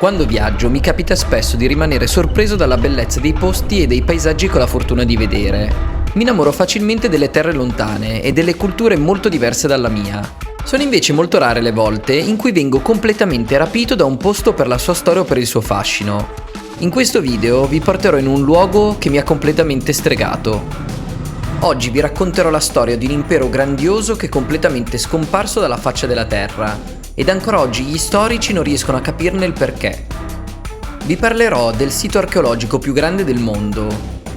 Quando viaggio mi capita spesso di rimanere sorpreso dalla bellezza dei posti e dei paesaggi che ho la fortuna di vedere. Mi innamoro facilmente delle terre lontane e delle culture molto diverse dalla mia. Sono invece molto rare le volte in cui vengo completamente rapito da un posto per la sua storia o per il suo fascino. In questo video vi porterò in un luogo che mi ha completamente stregato. Oggi vi racconterò la storia di un impero grandioso che è completamente scomparso dalla faccia della terra. Ed ancora oggi gli storici non riescono a capirne il perché. Vi parlerò del sito archeologico più grande del mondo,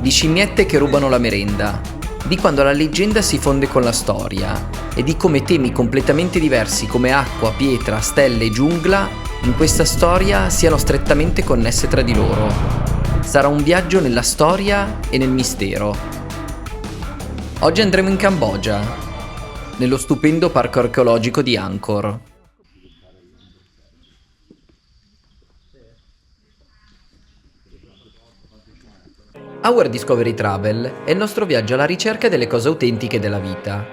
di scimmiette che rubano la merenda, di quando la leggenda si fonde con la storia e di come temi completamente diversi come acqua, pietra, stelle e giungla in questa storia siano strettamente connesse tra di loro. Sarà un viaggio nella storia e nel mistero. Oggi andremo in Cambogia, nello stupendo parco archeologico di Angkor. Our Discovery Travel è il nostro viaggio alla ricerca delle cose autentiche della vita.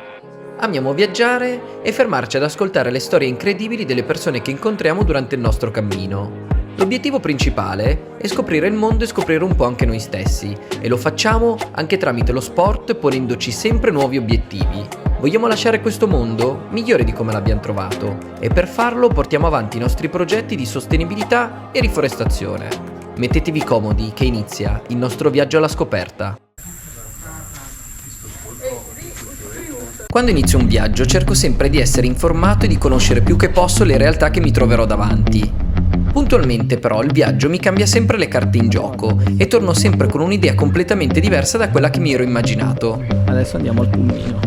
Amiamo viaggiare e fermarci ad ascoltare le storie incredibili delle persone che incontriamo durante il nostro cammino. L'obiettivo principale è scoprire il mondo e scoprire un po' anche noi stessi, e lo facciamo anche tramite lo sport, ponendoci sempre nuovi obiettivi. Vogliamo lasciare questo mondo migliore di come l'abbiamo trovato, e per farlo portiamo avanti i nostri progetti di sostenibilità e riforestazione. Mettetevi comodi che inizia il nostro viaggio alla scoperta. Quando inizio un viaggio cerco sempre di essere informato e di conoscere più che posso le realtà che mi troverò davanti. Puntualmente però il viaggio mi cambia sempre le carte in gioco e torno sempre con un'idea completamente diversa da quella che mi ero immaginato. Adesso andiamo al pulmino.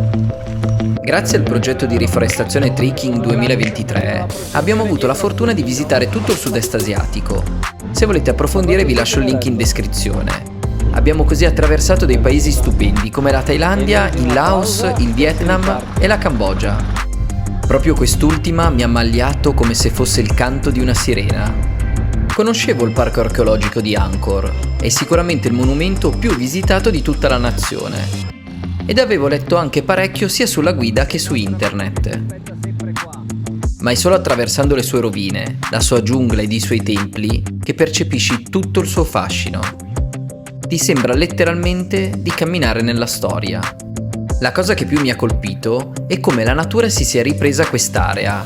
Grazie al progetto di riforestazione Trekking 2023 abbiamo avuto la fortuna di visitare tutto il sud-est asiatico. Se volete approfondire vi lascio il link in descrizione. Abbiamo così attraversato dei paesi stupendi come la Thailandia, il Laos, il Vietnam e la Cambogia. Proprio quest'ultima mi ha ammagliato come se fosse il canto di una sirena. Conoscevo il parco archeologico di Angkor, è sicuramente il monumento più visitato di tutta la nazione. Ed avevo letto anche parecchio sia sulla guida che su internet. Ma è solo attraversando le sue rovine, la sua giungla ed i suoi templi che percepisci tutto il suo fascino. Ti sembra letteralmente di camminare nella storia. La cosa che più mi ha colpito è come la natura si sia ripresa quest'area.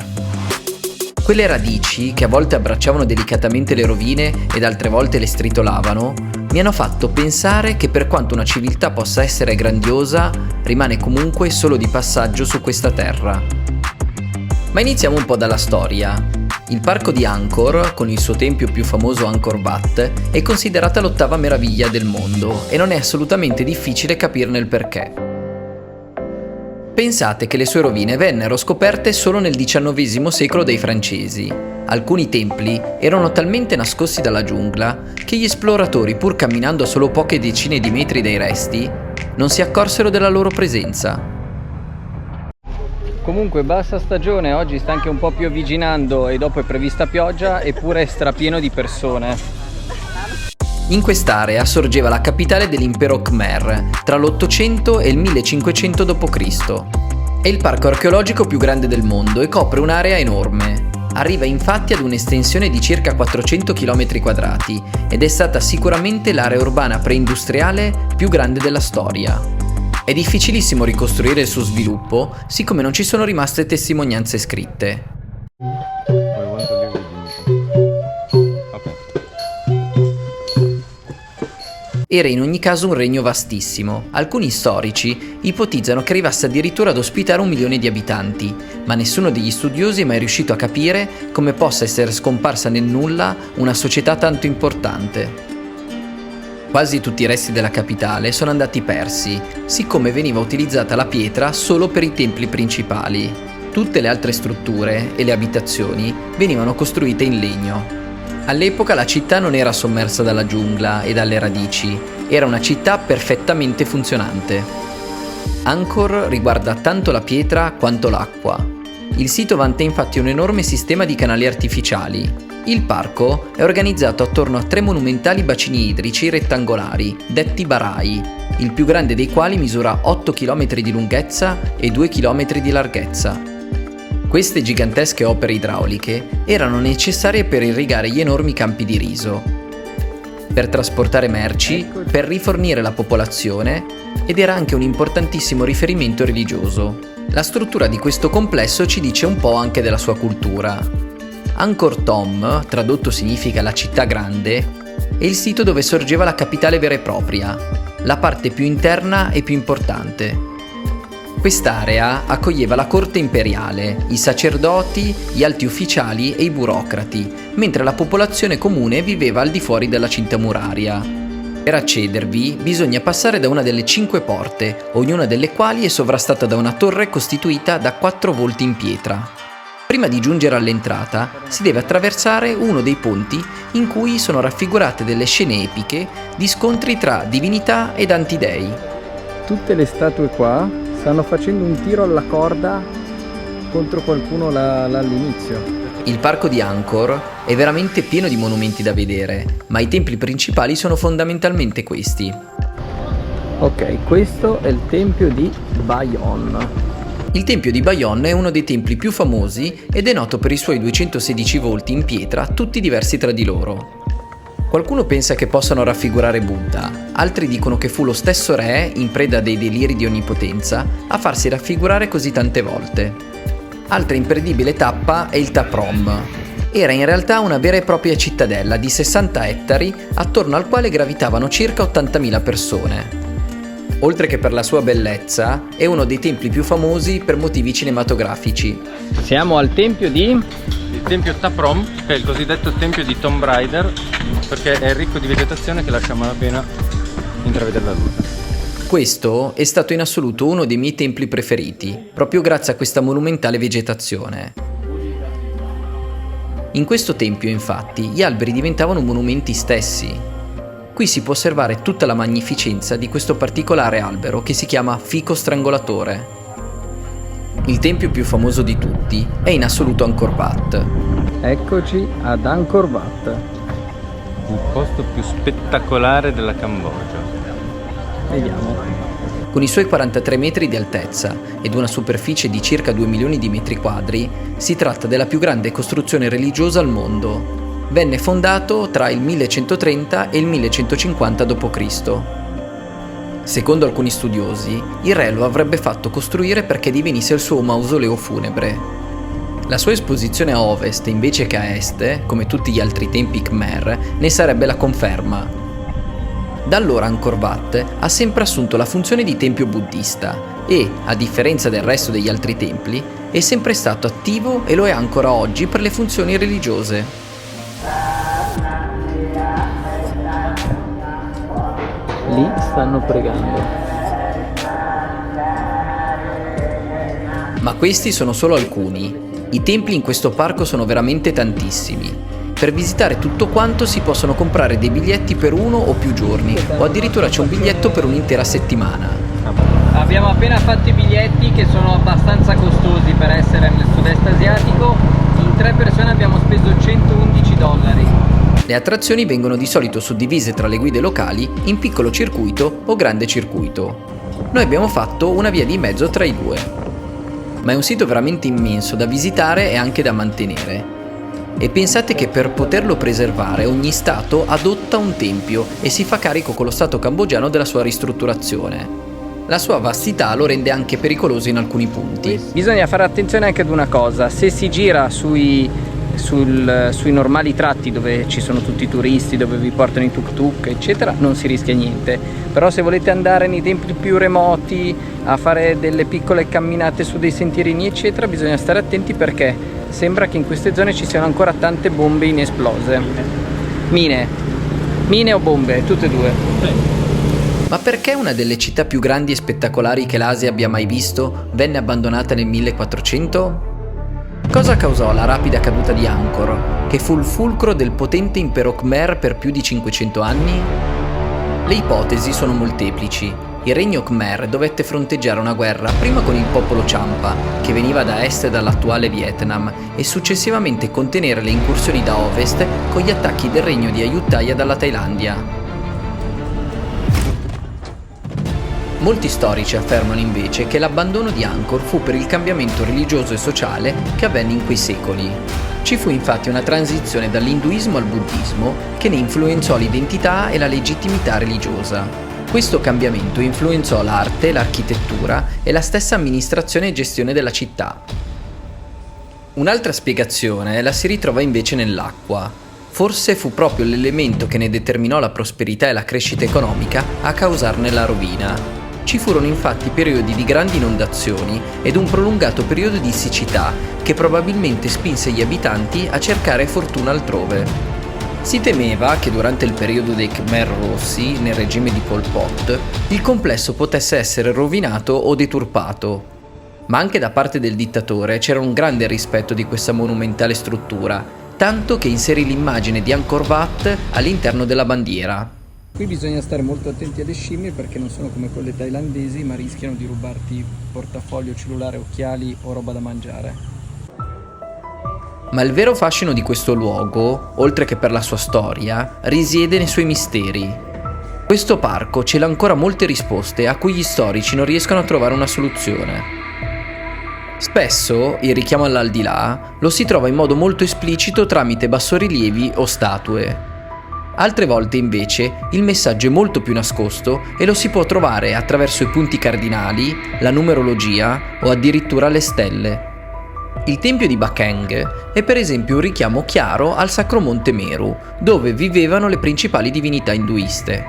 Quelle radici, che a volte abbracciavano delicatamente le rovine ed altre volte le stritolavano, mi hanno fatto pensare che per quanto una civiltà possa essere grandiosa, rimane comunque solo di passaggio su questa terra. Ma iniziamo un po' dalla storia. Il parco di Angkor, con il suo tempio più famoso Angkor Wat, è considerata l'ottava meraviglia del mondo e non è assolutamente difficile capirne il perché. Pensate che le sue rovine vennero scoperte solo nel XIX secolo dai francesi. Alcuni templi erano talmente nascosti dalla giungla che gli esploratori, pur camminando a solo poche decine di metri dai resti, non si accorsero della loro presenza. Comunque bassa stagione, oggi sta anche un po' piovigginando e dopo è prevista pioggia, eppure è strapieno di persone. In quest'area sorgeva la capitale dell'impero Khmer tra l'800 e il 1500 d.C. È il parco archeologico più grande del mondo e copre un'area enorme. Arriva infatti ad un'estensione di circa 400 km² ed è stata sicuramente l'area urbana preindustriale più grande della storia. È difficilissimo ricostruire il suo sviluppo, siccome non ci sono rimaste testimonianze scritte. Era in ogni caso un regno vastissimo. Alcuni storici ipotizzano che arrivasse addirittura ad ospitare 1 milione di abitanti, ma nessuno degli studiosi è mai riuscito a capire come possa essere scomparsa nel nulla una società tanto importante. Quasi tutti i resti della capitale sono andati persi, siccome veniva utilizzata la pietra solo per i templi principali. Tutte le altre strutture e le abitazioni venivano costruite in legno. All'epoca la città non era sommersa dalla giungla e dalle radici, era una città perfettamente funzionante. Angkor riguarda tanto la pietra quanto l'acqua. Il sito vanta infatti un enorme sistema di canali artificiali. Il parco è organizzato attorno a 3 monumentali bacini idrici rettangolari, detti barai, il più grande dei quali misura 8 km di lunghezza e 2 km di larghezza. Queste gigantesche opere idrauliche erano necessarie per irrigare gli enormi campi di riso, per trasportare merci, per rifornire la popolazione ed era anche un importantissimo riferimento religioso. La struttura di questo complesso ci dice un po' anche della sua cultura. Angkor Thom, tradotto significa la città grande, è il sito dove sorgeva la capitale vera e propria, la parte più interna e più importante. Quest'area accoglieva la corte imperiale, i sacerdoti, gli alti ufficiali e i burocrati, mentre la popolazione comune viveva al di fuori della cinta muraria. Per accedervi bisogna passare da una delle 5 porte, ognuna delle quali è sovrastata da una torre costituita da 4 volti in pietra. Prima di giungere all'entrata si deve attraversare uno dei ponti in cui sono raffigurate delle scene epiche di scontri tra divinità ed antidei. Tutte le statue qua stanno facendo un tiro alla corda contro qualcuno all'inizio. Il parco di Angkor è veramente pieno di monumenti da vedere, ma i templi principali sono fondamentalmente questi. Ok, questo è il tempio di Bayon. Il tempio di Bayon è uno dei templi più famosi ed è noto per i suoi 216 volti in pietra, tutti diversi tra di loro. Qualcuno pensa che possano raffigurare Buddha, altri dicono che fu lo stesso re, in preda a dei deliri di onnipotenza, a farsi raffigurare così tante volte. Altra imperdibile tappa è il Taprom. Era in realtà una vera e propria cittadella di 60 ettari attorno al quale gravitavano circa 80.000 persone. Oltre che per la sua bellezza, è uno dei templi più famosi per motivi cinematografici. Siamo al tempio di... Il tempio Taprom, che è il cosiddetto tempio di Tomb Raider, perché è ricco di vegetazione che lascia a malapena intravedere la luce. Questo è stato in assoluto uno dei miei templi preferiti, proprio grazie a questa monumentale vegetazione. In questo tempio, infatti, gli alberi diventavano monumenti stessi. Qui si può osservare tutta la magnificenza di questo particolare albero che si chiama fico strangolatore. Il tempio più famoso di tutti è in assoluto Angkor Wat. Eccoci ad Angkor Wat. Il posto più spettacolare della Cambogia. Vediamo. Con i suoi 43 metri di altezza ed una superficie di circa 2 milioni di metri quadri, si tratta della più grande costruzione religiosa al mondo. Venne fondato tra il 1130 e il 1150 d.C. Secondo alcuni studiosi, il re lo avrebbe fatto costruire perché divenisse il suo mausoleo funebre. La sua esposizione a ovest invece che a est, come tutti gli altri templi Khmer, ne sarebbe la conferma. Da allora Angkor Wat ha sempre assunto la funzione di tempio buddista e, a differenza del resto degli altri templi, è sempre stato attivo e lo è ancora oggi per le funzioni religiose. Lì stanno pregando. Ma questi sono solo alcuni. I templi in questo parco sono veramente tantissimi. Per visitare tutto quanto si possono comprare dei biglietti per 1 o più giorni, o addirittura c'è un biglietto per un'intera settimana. Abbiamo appena fatto i biglietti che sono abbastanza costosi per essere nel sud-est asiatico. In 3 persone abbiamo speso $111. Le attrazioni vengono di solito suddivise tra le guide locali in piccolo circuito o grande circuito. Noi abbiamo fatto una via di mezzo tra i due. Ma è un sito veramente immenso da visitare e anche da mantenere. E pensate che per poterlo preservare ogni stato adotta un tempio e si fa carico con lo stato cambogiano della sua ristrutturazione. La sua vastità lo rende anche pericoloso in alcuni punti. Bisogna fare attenzione anche ad una cosa: se si gira sui normali tratti dove ci sono tutti i turisti, dove vi portano i tuk tuk eccetera, non si rischia niente. Però se volete andare nei templi più remoti a fare delle piccole camminate su dei sentierini eccetera, bisogna stare attenti perché sembra che in queste zone ci siano ancora tante bombe inesplose. Mine o bombe, tutte e due. Ma perché una delle città più grandi e spettacolari che l'Asia abbia mai visto venne abbandonata nel 1400? Cosa causò la rapida caduta di Angkor, che fu il fulcro del potente impero Khmer per più di 500 anni? Le ipotesi sono molteplici. Il regno Khmer dovette fronteggiare una guerra prima con il popolo Champa, che veniva da est dall'attuale Vietnam, e successivamente contenere le incursioni da ovest con gli attacchi del regno di Ayutthaya dalla Thailandia. Molti storici affermano invece che l'abbandono di Angkor fu per il cambiamento religioso e sociale che avvenne in quei secoli. Ci fu infatti una transizione dall'induismo al buddismo che ne influenzò l'identità e la legittimità religiosa. Questo cambiamento influenzò l'arte, l'architettura e la stessa amministrazione e gestione della città. Un'altra spiegazione la si ritrova invece nell'acqua. Forse fu proprio l'elemento che ne determinò la prosperità e la crescita economica a causarne la rovina. Ci furono infatti periodi di grandi inondazioni ed un prolungato periodo di siccità che probabilmente spinse gli abitanti a cercare fortuna altrove. Si temeva che durante il periodo dei Khmer Rossi, nel regime di Pol Pot, il complesso potesse essere rovinato o deturpato. Ma anche da parte del dittatore c'era un grande rispetto di questa monumentale struttura, tanto che inserì l'immagine di Angkor Wat all'interno della bandiera. Qui bisogna stare molto attenti alle scimmie perché non sono come quelle thailandesi, ma rischiano di rubarti portafoglio, cellulare, occhiali o roba da mangiare. Ma il vero fascino di questo luogo, oltre che per la sua storia, risiede nei suoi misteri. Questo parco cela ancora molte risposte a cui gli storici non riescono a trovare una soluzione. Spesso il richiamo all'aldilà lo si trova in modo molto esplicito tramite bassorilievi o statue. Altre volte invece il messaggio è molto più nascosto e lo si può trovare attraverso i punti cardinali, la numerologia o addirittura le stelle. Il tempio di Bakeng è per esempio un richiamo chiaro al Sacro Monte Meru, dove vivevano le principali divinità induiste.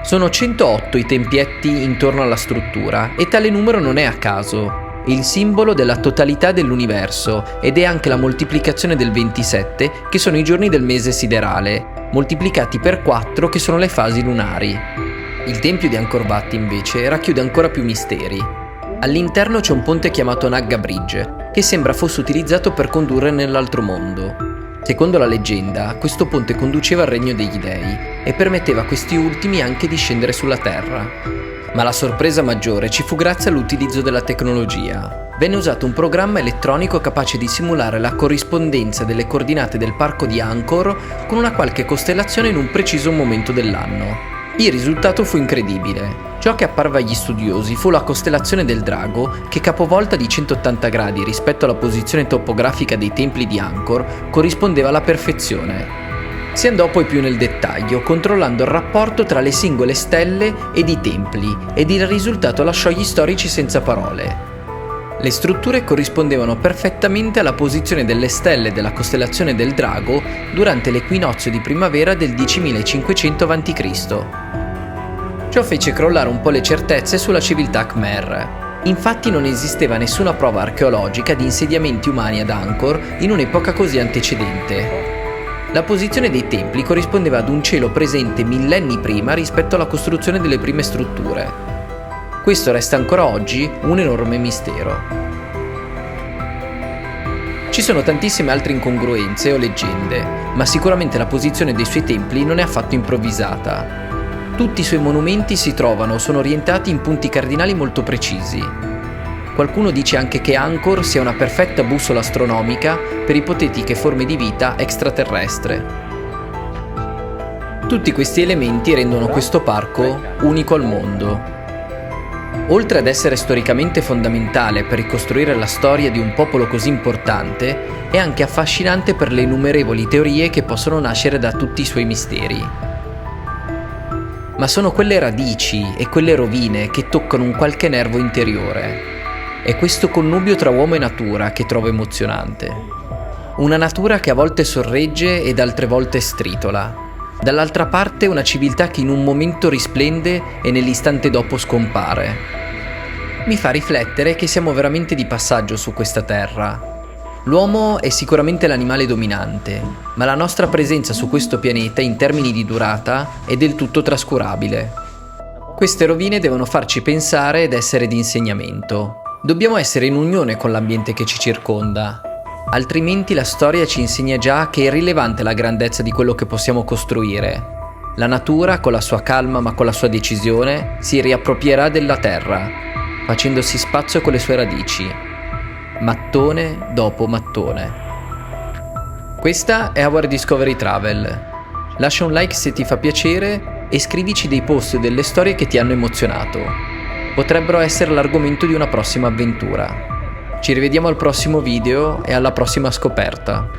Sono 108 i tempietti intorno alla struttura e tale numero non è a caso. È il simbolo della totalità dell'universo ed è anche la moltiplicazione del 27, che sono i giorni del mese siderale, moltiplicati per 4 che sono le fasi lunari. Il tempio di Angkor Wat invece racchiude ancora più misteri. All'interno c'è un ponte chiamato Nagga Bridge, che sembra fosse utilizzato per condurre nell'altro mondo. Secondo la leggenda, questo ponte conduceva al regno degli dei e permetteva a questi ultimi anche di scendere sulla terra. Ma la sorpresa maggiore ci fu grazie all'utilizzo della tecnologia. Venne usato un programma elettronico capace di simulare la corrispondenza delle coordinate del parco di Angkor con una qualche costellazione in un preciso momento dell'anno. Il risultato fu incredibile. Ciò che apparve agli studiosi fu la costellazione del drago che, capovolta di 180 gradi rispetto alla posizione topografica dei templi di Angkor, corrispondeva alla perfezione. Si andò poi più nel dettaglio, controllando il rapporto tra le singole stelle ed i templi, ed il risultato lasciò gli storici senza parole. Le strutture corrispondevano perfettamente alla posizione delle stelle della costellazione del drago durante l'equinozio di primavera del 10.500 a.C. Ciò fece crollare un po' le certezze sulla civiltà Khmer. Infatti non esisteva nessuna prova archeologica di insediamenti umani ad Angkor in un'epoca così antecedente. La posizione dei templi corrispondeva ad un cielo presente millenni prima rispetto alla costruzione delle prime strutture. Questo resta ancora oggi un enorme mistero. Ci sono tantissime altre incongruenze o leggende, ma sicuramente la posizione dei suoi templi non è affatto improvvisata. Tutti i suoi monumenti si trovano o sono orientati in punti cardinali molto precisi. Qualcuno dice anche che Angkor sia una perfetta bussola astronomica per ipotetiche forme di vita extraterrestre. Tutti questi elementi rendono questo parco unico al mondo. Oltre ad essere storicamente fondamentale per ricostruire la storia di un popolo così importante, è anche affascinante per le innumerevoli teorie che possono nascere da tutti i suoi misteri. Ma sono quelle radici e quelle rovine che toccano un qualche nervo interiore. È questo connubio tra uomo e natura che trovo emozionante. Una natura che a volte sorregge ed altre volte stritola. Dall'altra parte una civiltà che in un momento risplende e nell'istante dopo scompare. Mi fa riflettere che siamo veramente di passaggio su questa terra. L'uomo è sicuramente l'animale dominante, ma la nostra presenza su questo pianeta in termini di durata è del tutto trascurabile. Queste rovine devono farci pensare ed essere di insegnamento. Dobbiamo essere in unione con l'ambiente che ci circonda. Altrimenti la storia ci insegna già che è irrilevante la grandezza di quello che possiamo costruire. La natura, con la sua calma ma con la sua decisione, si riapproprierà della terra, facendosi spazio con le sue radici, mattone dopo mattone. Questa è Our Discovery Travel. Lascia un like se ti fa piacere e scrivici dei post o delle storie che ti hanno emozionato. potrebbero essere l'argomento di una prossima avventura. Ci rivediamo al prossimo video e alla prossima scoperta.